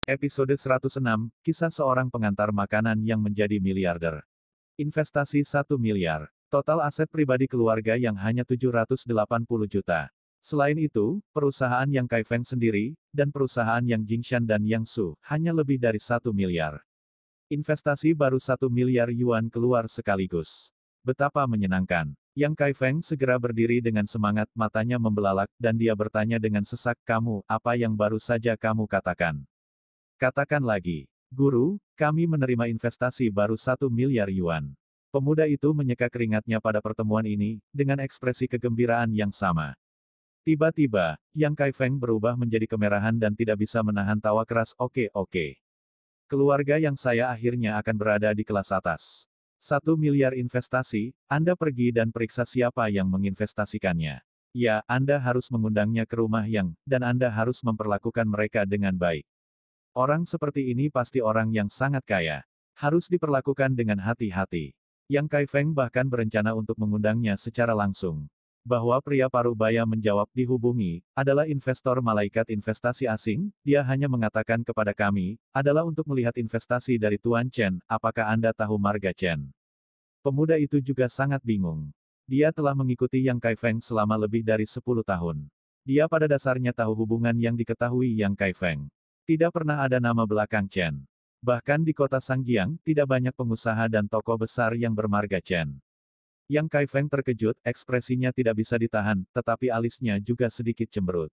Episode 106, Kisah Seorang Pengantar Makanan yang Menjadi Miliarder. Investasi 1 miliar. Total aset pribadi keluarga yang hanya 780 juta. Selain itu, perusahaan Yang Kaifeng sendiri, dan perusahaan Yang Jingshan dan Yang Su, hanya lebih dari 1 miliar. Investasi baru 1 miliar yuan keluar sekaligus. Betapa menyenangkan. Yang Kaifeng segera berdiri dengan semangat, matanya membelalak, dan dia bertanya dengan sesak, "Kamu, apa yang baru saja kamu katakan?" Katakan lagi. Guru, kami menerima investasi baru 1 miliar yuan. Pemuda itu menyeka keringatnya pada pertemuan ini, dengan ekspresi kegembiraan yang sama. Tiba-tiba, Yang Kaifeng berubah menjadi kemerahan dan tidak bisa menahan tawa keras. Oke. Keluarga yang saya akhirnya akan berada di kelas atas. 1 miliar investasi, Anda pergi dan periksa siapa yang menginvestasikannya. Ya, Anda harus mengundangnya ke rumah Yang, dan Anda harus memperlakukan mereka dengan baik. Orang seperti ini pasti orang yang sangat kaya. Harus diperlakukan dengan hati-hati. Yang Kaifeng bahkan berencana untuk mengundangnya secara langsung. Bahwa pria parubaya menjawab dihubungi, adalah investor malaikat investasi asing, dia hanya mengatakan kepada kami, adalah untuk melihat investasi dari Tuan Chen, apakah Anda tahu marga Chen? Pemuda itu juga sangat bingung. Dia telah mengikuti Yang Kaifeng selama lebih dari 10 tahun. Dia pada dasarnya tahu hubungan yang diketahui Yang Kaifeng. Tidak pernah ada nama belakang Chen. Bahkan di kota Sangjiang, tidak banyak pengusaha dan tokoh besar yang bermarga Chen. Yang Kaifeng terkejut, ekspresinya tidak bisa ditahan, tetapi alisnya juga sedikit cemberut.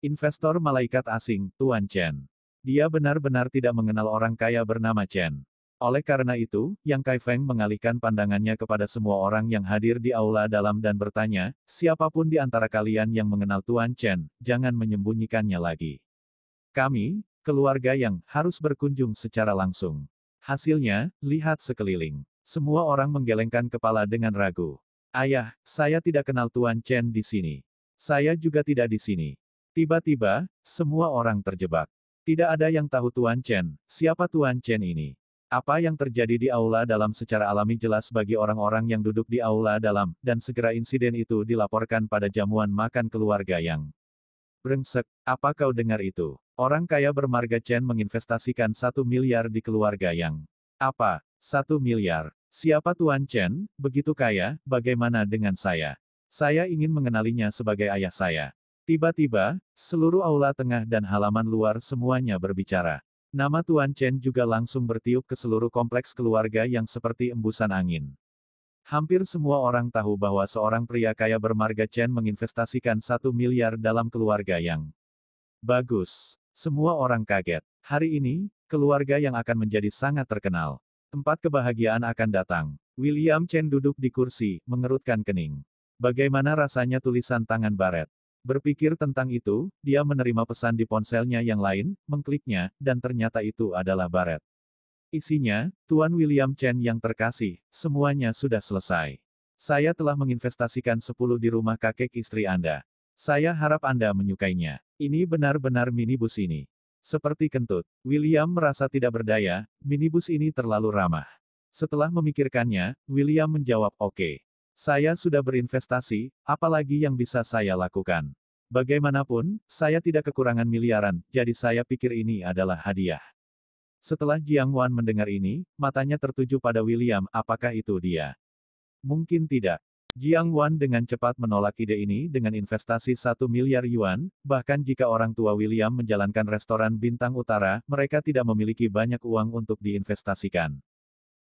Investor malaikat asing, Tuan Chen. Dia benar-benar tidak mengenal orang kaya bernama Chen. Oleh karena itu, Yang Kaifeng mengalihkan pandangannya kepada semua orang yang hadir di aula dalam dan bertanya, siapapun di antara kalian yang mengenal Tuan Chen, jangan menyembunyikannya lagi. Kami, keluarga Yang, harus berkunjung secara langsung. Hasilnya, lihat sekeliling. Semua orang menggelengkan kepala dengan ragu. Ayah, saya tidak kenal Tuan Chen di sini. Saya juga tidak di sini. Tiba-tiba, semua orang terjebak. Tidak ada yang tahu Tuan Chen. Siapa Tuan Chen ini? Apa yang terjadi di aula dalam secara alami jelas bagi orang-orang yang duduk di aula dalam, dan segera insiden itu dilaporkan pada jamuan makan keluarga Yang. Brengsek, apa kau dengar itu? Orang kaya bermarga Chen menginvestasikan 1 miliar di keluarga Yang. Apa? 1 miliar. Siapa Tuan Chen? Begitu kaya, bagaimana dengan saya? Saya ingin mengenalinya sebagai ayah saya. Tiba-tiba, seluruh aula tengah dan halaman luar semuanya berbicara. Nama Tuan Chen juga langsung bertiup ke seluruh kompleks keluarga Yang seperti embusan angin. Hampir semua orang tahu bahwa seorang pria kaya bermarga Chen menginvestasikan 1 miliar dalam keluarga Yang. Bagus. Semua orang kaget. Hari ini, keluarga Yang akan menjadi sangat terkenal. 4 kebahagiaan akan datang. William Chen duduk di kursi, mengerutkan kening. Bagaimana rasanya tulisan tangan Barret? Berpikir tentang itu, dia menerima pesan di ponselnya yang lain, mengkliknya, dan ternyata itu adalah Barret. Isinya, Tuan William Chen yang terkasih, semuanya sudah selesai. Saya telah menginvestasikan 10 di rumah kakek istri Anda. Saya harap Anda menyukainya. Ini benar-benar minibus ini. Seperti kentut, William merasa tidak berdaya, minibus ini terlalu ramah. Setelah memikirkannya, William menjawab, oke. Saya sudah berinvestasi, apalagi yang bisa saya lakukan? Bagaimanapun, saya tidak kekurangan miliaran, jadi saya pikir ini adalah hadiah. Setelah Jiang Wan mendengar ini, matanya tertuju pada William, apakah itu dia? Mungkin tidak. Jiang Wan dengan cepat menolak ide ini dengan investasi 1 miliar yuan, bahkan jika orang tua William menjalankan restoran bintang utara, mereka tidak memiliki banyak uang untuk diinvestasikan.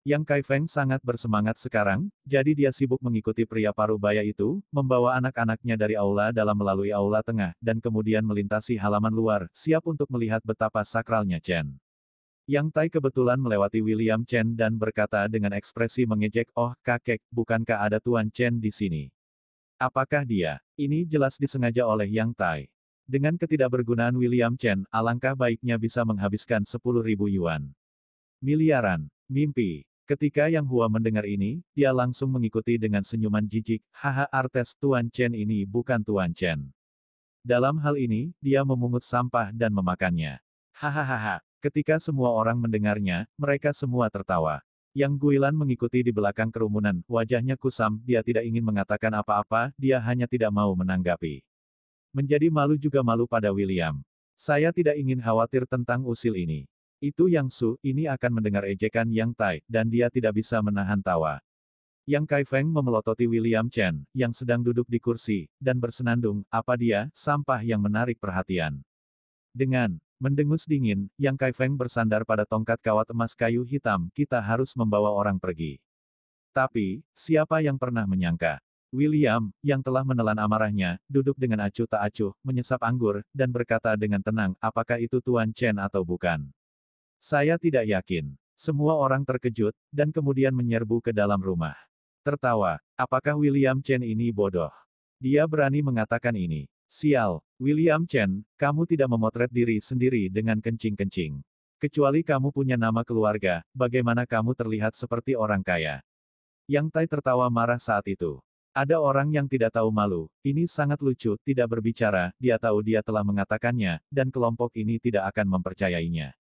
Yang Kaifeng sangat bersemangat sekarang, jadi dia sibuk mengikuti pria parubaya itu, membawa anak-anaknya dari aula dalam melalui aula tengah, dan kemudian melintasi halaman luar, siap untuk melihat betapa sakralnya Chen. Yang Tai kebetulan melewati William Chen dan berkata dengan ekspresi mengejek, oh, kakek, bukankah ada Tuan Chen di sini? Apakah dia? Ini jelas disengaja oleh Yang Tai. Dengan ketidakbergunaan William Chen, alangkah baiknya bisa menghabiskan 10.000 yuan. Miliaran. Mimpi. Ketika Yang Hua mendengar ini, dia langsung mengikuti dengan senyuman jijik, haha artes Tuan Chen ini bukan Tuan Chen. Dalam hal ini, dia memungut sampah dan memakannya. Hahaha. Ketika semua orang mendengarnya, mereka semua tertawa. Yang Guilan mengikuti di belakang kerumunan, wajahnya kusam, dia tidak ingin mengatakan apa-apa, dia hanya tidak mau menanggapi. Menjadi malu juga malu pada William. Saya tidak ingin khawatir tentang usil ini. Itu Yang Su, ini akan mendengar ejekan Yang Tai, dan dia tidak bisa menahan tawa. Yang Kai Feng memelototi William Chen, yang sedang duduk di kursi, dan bersenandung, apa dia, sampah yang menarik perhatian. Dengan mendengus dingin, Yang Kai Feng bersandar pada tongkat kawat emas kayu hitam, kita harus membawa orang pergi. Tapi, siapa yang pernah menyangka? William, yang telah menelan amarahnya, duduk dengan acuh tak acuh, menyesap anggur, dan berkata dengan tenang, apakah itu Tuan Chen atau bukan? Saya tidak yakin. Semua orang terkejut, dan kemudian menyerbu ke dalam rumah. Tertawa, apakah William Chen ini bodoh? Dia berani mengatakan ini. Sial, William Chen, kamu tidak memotret diri sendiri dengan kencing-kencing. Kecuali kamu punya nama keluarga, bagaimana kamu terlihat seperti orang kaya? Yang Tai tertawa marah saat itu. Ada orang yang tidak tahu malu, ini sangat lucu, tidak berbicara, dia tahu dia telah mengatakannya, dan kelompok ini tidak akan mempercayainya.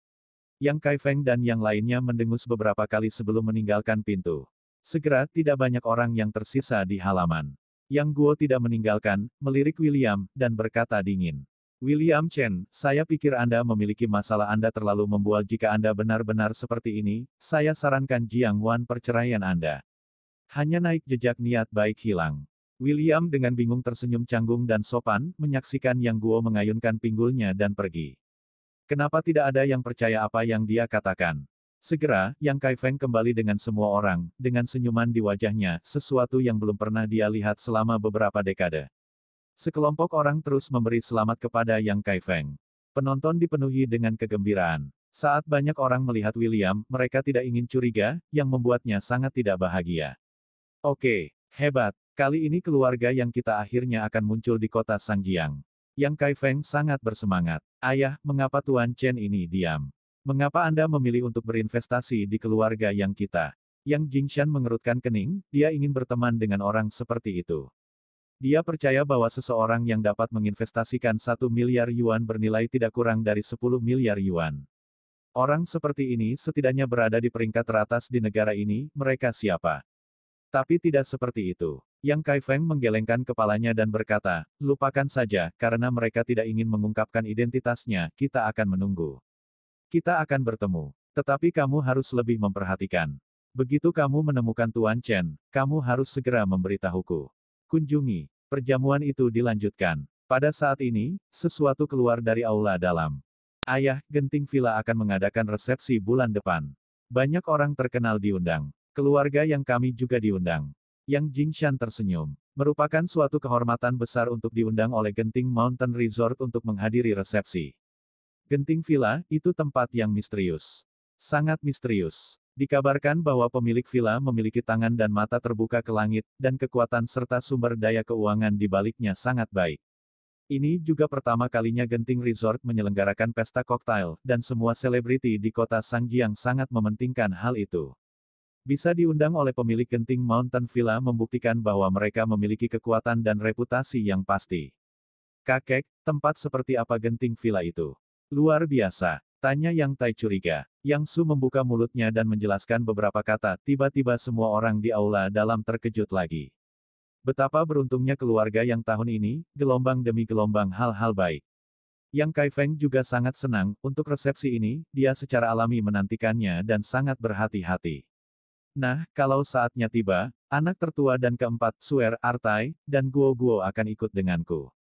Yang Kai Feng dan yang lainnya mendengus beberapa kali sebelum meninggalkan pintu. Segera, tidak banyak orang yang tersisa di halaman. Yang Guo tidak meninggalkan, melirik William, dan berkata dingin. William Chen, saya pikir Anda memiliki masalah Anda terlalu membual jika Anda benar-benar seperti ini, saya sarankan Jiang Wan perceraian Anda. Hanya naik jejak niat baik hilang. William dengan bingung tersenyum canggung dan sopan, menyaksikan Yang Guo mengayunkan pinggulnya dan pergi. Kenapa tidak ada yang percaya apa yang dia katakan? Segera, Yang Kai Feng kembali dengan semua orang, dengan senyuman di wajahnya, sesuatu yang belum pernah dia lihat selama beberapa dekade. Sekelompok orang terus memberi selamat kepada Yang Kai Feng. Penonton dipenuhi dengan kegembiraan. Saat banyak orang melihat William, mereka tidak ingin curiga, yang membuatnya sangat tidak bahagia. Oke, hebat. Kali ini keluarga yang kita akhirnya akan muncul di kota Sangjiang. Yang Kai Feng sangat bersemangat. Ayah, mengapa Tuan Chen ini diam? Mengapa Anda memilih untuk berinvestasi di keluarga yang kita? Yang Jingshan mengerutkan kening, dia ingin berteman dengan orang seperti itu. Dia percaya bahwa seseorang yang dapat menginvestasikan 1 miliar yuan bernilai tidak kurang dari 10 miliar yuan. Orang seperti ini setidaknya berada di peringkat teratas di negara ini, mereka siapa? Tapi tidak seperti itu. Yang Kai Feng menggelengkan kepalanya dan berkata, lupakan saja, karena mereka tidak ingin mengungkapkan identitasnya, kita akan menunggu. Kita akan bertemu. Tetapi kamu harus lebih memperhatikan. Begitu kamu menemukan Tuan Chen, kamu harus segera memberitahuku. Kunjungi. Perjamuan itu dilanjutkan. Pada saat ini, sesuatu keluar dari aula dalam. Ayah, Genting Villa akan mengadakan resepsi bulan depan. Banyak orang terkenal diundang. Keluarga yang kami juga diundang. Yang Jingshan tersenyum. Merupakan suatu kehormatan besar untuk diundang oleh Genting Mountain Resort untuk menghadiri resepsi. Genting Villa, itu tempat yang misterius. Sangat misterius. Dikabarkan bahwa pemilik villa memiliki tangan dan mata terbuka ke langit, dan kekuatan serta sumber daya keuangan di baliknya sangat baik. Ini juga pertama kalinya Genting Resort menyelenggarakan pesta koktail, dan semua selebriti di kota Sangjiang sangat mementingkan hal itu. Bisa diundang oleh pemilik Genting Mountain Villa membuktikan bahwa mereka memiliki kekuatan dan reputasi yang pasti. Kakek, tempat seperti apa Genting Villa itu? Luar biasa, tanya Yang Tai curiga. Yang Su membuka mulutnya dan menjelaskan beberapa kata, tiba-tiba semua orang di aula dalam terkejut lagi. Betapa beruntungnya keluarga yang tahun ini, gelombang demi gelombang hal-hal baik. Yang Kai Feng juga sangat senang, untuk resepsi ini, dia secara alami menantikannya dan sangat berhati-hati. Nah, kalau saatnya tiba, anak tertua dan keempat, Suer, Artai, dan Guo akan ikut denganku.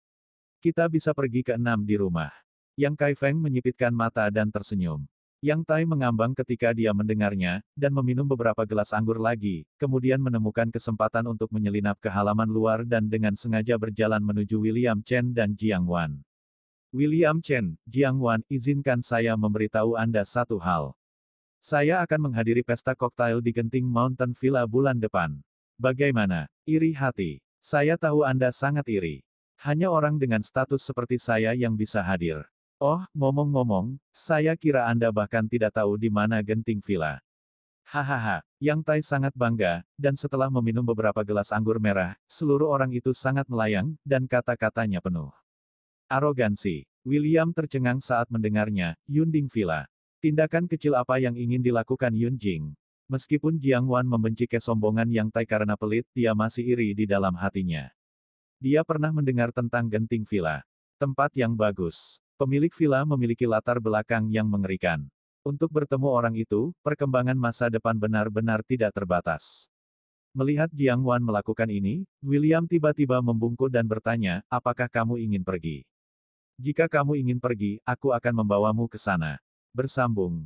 Kita bisa pergi ke 6 di rumah. Yang Kai Feng menyipitkan mata dan tersenyum. Yang Tai mengambang ketika dia mendengarnya, dan meminum beberapa gelas anggur lagi, kemudian menemukan kesempatan untuk menyelinap ke halaman luar dan dengan sengaja berjalan menuju William Chen dan Jiang Wan. William Chen, Jiang Wan, izinkan saya memberitahu Anda satu hal. Saya akan menghadiri pesta koktail di Genting Mountain Villa bulan depan. Bagaimana? Iri hati. Saya tahu Anda sangat iri. Hanya orang dengan status seperti saya yang bisa hadir. Oh, ngomong-ngomong, saya kira Anda bahkan tidak tahu di mana Genting Villa. Hahaha, Yang Tai sangat bangga, dan setelah meminum beberapa gelas anggur merah, seluruh orang itu sangat melayang, dan kata-katanya penuh arogansi. William tercengang saat mendengarnya, Yunding Villa. Tindakan kecil apa yang ingin dilakukan Yunjing? Meskipun Jiang Wan membenci kesombongan Yang Tai karena pelit, dia masih iri di dalam hatinya. Dia pernah mendengar tentang Genting Villa. Tempat yang bagus. Pemilik villa memiliki latar belakang yang mengerikan. Untuk bertemu orang itu, perkembangan masa depan benar-benar tidak terbatas. Melihat Jiang Wan melakukan ini, William tiba-tiba membungkuk dan bertanya, apakah kamu ingin pergi? Jika kamu ingin pergi, aku akan membawamu ke sana. Bersambung.